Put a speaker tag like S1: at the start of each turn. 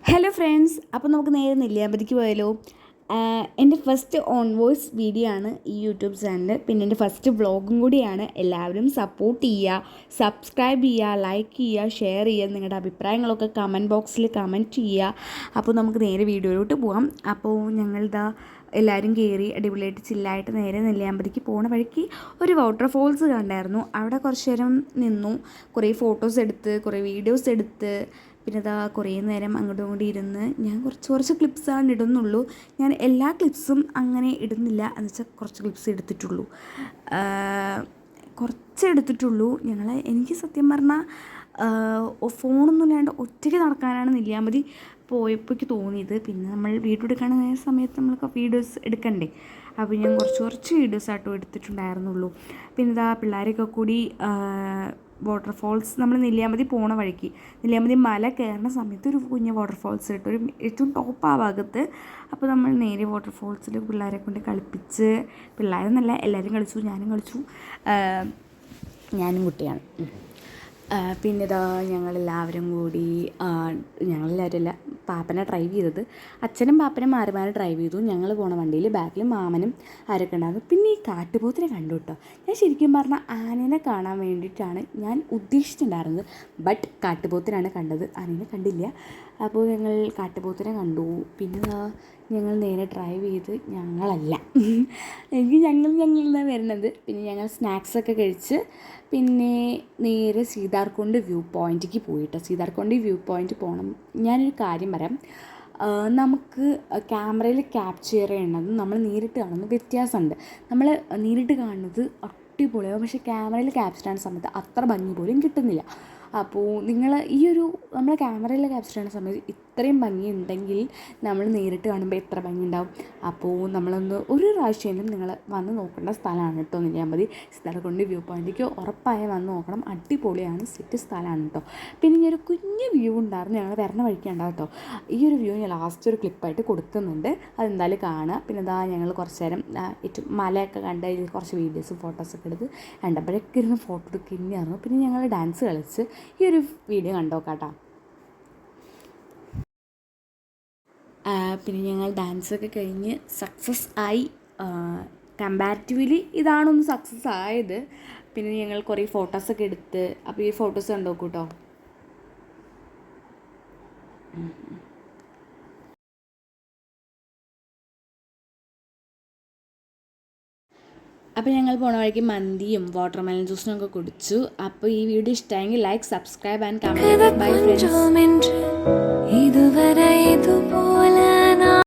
S1: Hello friends, അപ്പോൾ നമുക്ക് നേരെ നെല്ലിയാമ്പതിക്ക് പോയാലോ. എൻ്റെ ഫസ്റ്റ് ഓൺ വോയിസ് വീഡിയോ ആണ് ഈ യൂട്യൂബ് ചാനൽ. പിന്നെ എൻ്റെ ഫസ്റ്റ് വ്ളോഗും കൂടിയാണ്. എല്ലാവരും സപ്പോർട്ട് ചെയ്യുക, സബ്സ്ക്രൈബ് ചെയ്യുക, ലൈക്ക് ചെയ്യുക, ഷെയർ ചെയ്യുക. നിങ്ങളുടെ അഭിപ്രായങ്ങളൊക്കെ കമൻറ്റ് ബോക്സിൽ കമൻറ്റ് ചെയ്യുക. അപ്പോൾ നമുക്ക് നേരെ വീഡിയോയിലോട്ട് പോകാം. അപ്പോൾ ഞങ്ങളിതാ എല്ലാവരും കയറി അടിപൊളിയായിട്ട് ചില്ലായിട്ട് നേരെ നെല്ലിയാമ്പതിക്ക് പോണ വഴിക്ക് ഒരു വാട്ടർ ഫോൾസ് കണ്ടായിരുന്നു. അവിടെ കുറച്ച് നേരം നിന്നു, കുറേ ഫോട്ടോസ് എടുത്ത്, കുറേ വീഡിയോസ് എടുത്ത്. പിന്നെ അതാ കുറേ നേരം അങ്ങോട്ടും ഇങ്ങോട്ടും ഇരുന്ന് ഞാൻ കുറച്ച് ക്ലിപ്സാണ് ഇടുന്നുള്ളൂ. ഞാൻ എല്ലാ ക്ലിപ്സും അങ്ങനെ ഇടുന്നില്ല, എന്ന് വെച്ചാൽ കുറച്ച് ക്ലിപ്സ് എടുത്തിട്ടുള്ളൂ, കുറച്ച് എടുത്തിട്ടുള്ളൂ. എനിക്ക് സത്യം പറഞ്ഞാൽ ഫോണൊന്നും ഇല്ലാണ്ട് ഒറ്റയ്ക്ക് നടക്കാനാണ് നെല്ലിയാമ്പതി പോയപ്പോഴേക്ക് തോന്നിയത്. പിന്നെ നമ്മൾ വീഡിയോ എടുക്കണ സമയത്ത് നമ്മൾക്ക് വീഡിയോസ് എടുക്കണ്ടേ, അപ്പോൾ ഞാൻ കുറച്ച് വീഡിയോസായിട്ടും എടുത്തിട്ടുണ്ടായിരുന്നുള്ളൂ. പിന്നെ ഇതാ പിള്ളേരൊക്കെ കൂടി വാട്ടർഫോൾസ് നമ്മൾ നെല്ലിയാമ്പതി പോണ വഴിക്ക് നെല്ലിയാമ്പതി മല കയറുന്ന സമയത്ത് ഒരു കുഞ്ഞ് വാട്ടർഫോൾസ് കിട്ടും, ഒരു ഏറ്റവും ടോപ്പ് ആ ഭാഗത്ത്. അപ്പോൾ നമ്മൾ നേരെ വാട്ടർഫോൾസിൽ പിള്ളേരെ കൊണ്ട് കളിപ്പിച്ച്, പിള്ളേരെന്നല്ല എല്ലാവരും കളിച്ചു, ഞാനും കളിച്ചു, ഞാനും കുട്ടിയാണ്. പിന്നെ ഇതാ ഞങ്ങളെല്ലാവരും കൂടി, ഞങ്ങളെല്ലാവരും അല്ല, പാപ്പനെ ഡ്രൈവ് ചെയ്തത്, അച്ഛനും പാപ്പനും മാറി ഡ്രൈവ് ചെയ്തു. ഞങ്ങൾ പോണ വണ്ടിയിൽ ബാക്കിൽ മാമനും ആരൊക്കെ ഉണ്ടായിരുന്നു. പിന്നെ ഈ കാട്ടുപോത്തിനെ കണ്ടു കേട്ടോ. ഞാൻ ശരിക്കും പറഞ്ഞാൽ ആനേനെ കാണാൻ വേണ്ടിയിട്ടാണ് ഞാൻ ഉദ്ദേശിച്ചിട്ടുണ്ടായിരുന്നത്, ബട്ട് കാട്ടുപോത്തിനാണ് കണ്ടത്, ആനേനെ കണ്ടില്ല. അപ്പോൾ ഞങ്ങൾ കാട്ടുപോത്തിനെ കണ്ടു. പിന്നെ ഞങ്ങൾ നേരെ ഡ്രൈവ് ചെയ്ത്, ഞങ്ങളെന്നാണ് വരുന്നത്. പിന്നെ ഞങ്ങൾ സ്നാക്സൊക്കെ കഴിച്ച് പിന്നെ നേരെ സീതാർകുണ്ട് വ്യൂ പോയിൻറ്റിലേക്ക് പോയിട്ട്, സീതാർകുണ്ട് വ്യൂ പോയിൻറ്റ് പോകണം. ഞാനൊരു കാര്യം പറയാം, നമുക്ക് ക്യാമറയിൽ ക്യാപ്ചർ ചെയ്യണതും നമ്മൾ നേരിട്ട് കാണുന്നത് വ്യത്യാസമുണ്ട്. നമ്മൾ നേരിട്ട് കാണുന്നത് അടിപൊളിയാവും, പക്ഷേ ക്യാമറയിൽ ക്യാപ്ചർ ചെയ്യുന്ന സമയത്ത് അത്ര ഭംഗി പോലും കിട്ടുന്നില്ല. അപ്പോൾ നിങ്ങൾ നമ്മൾ ക്യാമറയിൽ ക്യാപ്ചർ ചെയ്യുന്ന സമയത്ത് ഇത്രയും ഭംഗി ഉണ്ടെങ്കിൽ നമ്മൾ നേരിട്ട് കാണുമ്പോൾ എത്ര ഭംഗി ഉണ്ടാവും. അപ്പോൾ നമ്മളൊന്ന് ഒരു പ്രാവശ്യമെങ്കിലും നിങ്ങൾ വന്ന് നോക്കേണ്ട സ്ഥലമാണ് കേട്ടോ നെല്ലിയാമ്പതി സീതാർകുണ്ട് വ്യൂ പോയിൻറ്റിലേക്ക് ഉറപ്പായും വന്ന് നോക്കണം. അടിപൊളിയാണ്, സെറ്റ് സ്ഥലമാണ് കേട്ടോ. പിന്നെ ഈ ഒരു കുഞ്ഞ് വ്യൂ ഉണ്ടായിരുന്നു ഞങ്ങൾ വരണ വഴിക്കുണ്ടാവും കേട്ടോ. ഈ ഒരു വ്യൂ ഞാൻ ലാസ്റ്റ് ഒരു ക്ലിപ്പായിട്ട് കൊടുക്കുന്നുണ്ട്, അതെന്തായാലും കാണുക. പിന്നെ ഇതാ ഞങ്ങൾ കുറച്ച് നേരം ഏറ്റവും മലയൊക്കെ കണ്ട് അതിൽ കുറച്ച് വീഡിയോസും ഫോട്ടോസൊക്കെ എടുത്ത് രണ്ടപ്പോഴൊക്കെ ഇരുന്ന് ഫോട്ടോ എടുക്കുന്നതായിരുന്നു. പിന്നെ ഞങ്ങൾ ഡാൻസ് കളിച്ച് ഈ ഒരു വീഡിയോ കണ്ടോക്കാട്ടോ. പിന്നെ ഞങ്ങൾ ഡാൻസൊക്കെ കഴിഞ്ഞ് സക്സസ് ആയി. കമ്പാരിറ്റീവ്ലി ഇതാണൊന്ന് സക്സസ് ആയത്. പിന്നെ ഞങ്ങൾ കുറേ ഫോട്ടോസൊക്കെ എടുത്ത്, അപ്പോൾ ഈ ഫോട്ടോസ് കണ്ടോക്കൂ കേട്ടോ. അപ്പോൾ ഞങ്ങൾ പോണ വഴിക്ക് മന്തിയും വാട്ടർമെലൺ ജ്യൂസിനും ഒക്കെ കുടിച്ചു. അപ്പോൾ ഈ വീഡിയോ ഇഷ്ടമായെങ്കിൽ like, subscribe and comment. Bye friends.